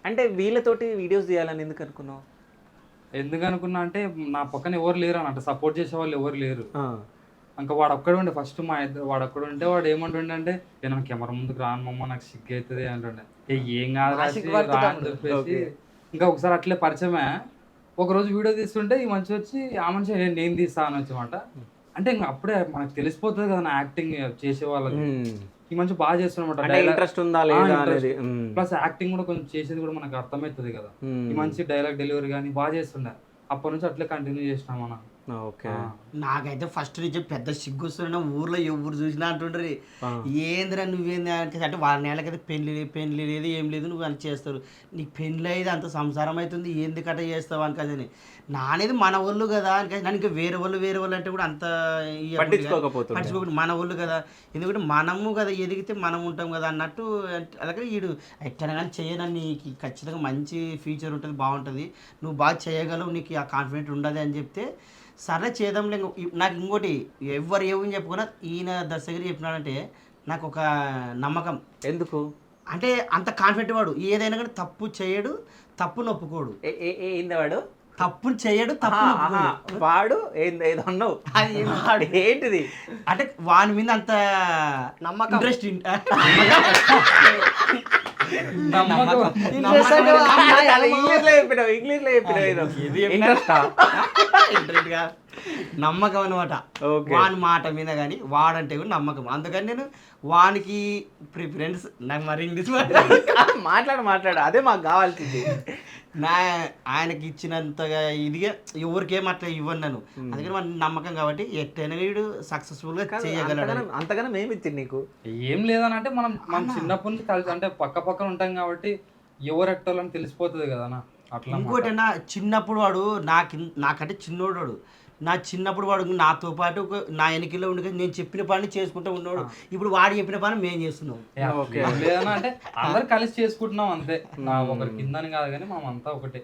అంటే వీళ్ళతోటి వీడియోస్ తీయాలని ఎందుకు అనుకున్నావు? ఎందుకు అనుకున్నా అంటే నా పక్కన ఎవరు లేరు అన్నట్టు, సపోర్ట్ చేసే వాళ్ళు ఎవరు లేరు. ఇంకా వాడు ఒక్కడే ఉండే ఫస్ట్, మా ఇద్దరు వాడు ఒక్కడు ఉంటే వాడు ఏమంటుండే అంటే నేను కెమెరా ముందుకు రాను మమ్మ నాకు సిగ్గు అవుతుంది అంటుండే. ఏం కాదు రా అని చెప్పేసి ఇంకా ఒకసారి అట్లే పరిచయమే. ఒకరోజు వీడియో తీస్తుంటే ఈ మనిషి వచ్చి ఆ మనిషి నేను తీస్తా అని వచ్చమాట. అంటే ఇంకా అప్పుడే మనకు తెలిసిపోతుంది కదా నా యాక్టింగ్ చేసే వాళ్ళకి, ఈ మనిషి బాగా చేస్తున్నమాట, ఇంట్రెస్ట్ ఉందా లేదా అనేది. ప్లస్ యాక్టింగ్ కూడా కొంచెం చేసేది కూడా మనకు అర్థమవుతుంది కదా. ఈ మనిషి డైలాగ్ డెలివరీ కానీ బాగా చేస్తుండే. అప్పటి నుంచి అట్లే కంటిన్యూ చేసినాం మనం. నాకైతే ఫస్ట్ నుంచి పెద్ద సిగ్గు వస్తున్నా, ఊర్లో ఎవరు చూసినా అంటుండ్రి ఏందిరా నువ్వేంది అంటే వాళ్ళ నేలకైతే పెళ్లి లేదు ఏం లేదు, నువ్వు అని చేస్తారు, నీకు పెళ్లి అయితే అంత సంసారం అవుతుంది ఏంది కట్ట చేస్తావు అని కదని. నానేది మన వాళ్ళు కదా అని నన్ను ఇంకా వేరే వాళ్ళు అంటే కూడా అంత పట్టించుకోకుండా మన వాళ్ళు కదా, ఎందుకంటే మనము కదా ఎదిగితే మనం ఉంటాం కదా అన్నట్టు. అలాగే వీడు ఎక్కడ కానీ చేయనని నీకు ఖచ్చితంగా మంచి ఫ్యూచర్ ఉంటుంది, బాగుంటుంది, నువ్వు బాగా చేయగలవు, నీకు ఆ కాన్ఫిడెంట్ ఉండదు అని చెప్తే సరే చేద్దాంలే. నాకు ఇంకోటి ఎవరు ఏమని చెప్పుకున్నా ఈయన దర్శకుడు చెప్పినాడంటే నాకు ఒక నమ్మకం. ఎందుకు అంటే అంత కాన్ఫిడెంట్ వాడు, ఏదైనా కానీ తప్పు చేయడు, తప్పు నొప్పుకోడు. ఏంది వాడు? తప్పు చేయడు, తప్పు వాడు ఏదో అన్నావు, అది ఏంటిది అంటే వాని మీద అంత నమ్మకం, ఇంట్రెస్ట్. నమ్మకం అనమాట వాని మాట మీద కానీ, వాడంటే కూడా నమ్మకం. అందుకని నేను వానికి ప్రిఫరెన్స్. నాకు మరి ఇంగ్లీష్ మాట్లాడు అదే మాకు కావాల్సింది. ఆయనకి ఇచ్చినంతగా ఇదిగా ఎవరికేం అట్లా ఇవ్వను నేను, అందుకని మన నమ్మకం కాబట్టి ఎట్టైనా వీడు సక్సెస్ఫుల్ గా చేయగలడు. అంతగానో మేము ఇచ్చింది నీకు ఏం లేదని అంటే మనం చిన్నప్పటి నుంచి కలిసి అంటే పక్కన ఉంటాం కాబట్టి ఎవరు ఎట్టాలని తెలిసిపోతుంది కదా అట్లా. ఇంకోటి చిన్నప్పుడు వాడు నాకంటే చిన్నోడు వాడు, నా చిన్నప్పుడు వాడు నాతో పాటు నా వెనకలో ఉండి నేను చెప్పిన పని చేసుకుంటూ ఉన్నాడు. ఇప్పుడు వాడు చెప్పిన పని మేము చేస్తున్నాం. లేదన్నా అంటే అందరు కలిసి చేసుకుంటున్నాం అంతే, ఒకరి కిందని కాదు కానీ మనం అంతా ఒకటే.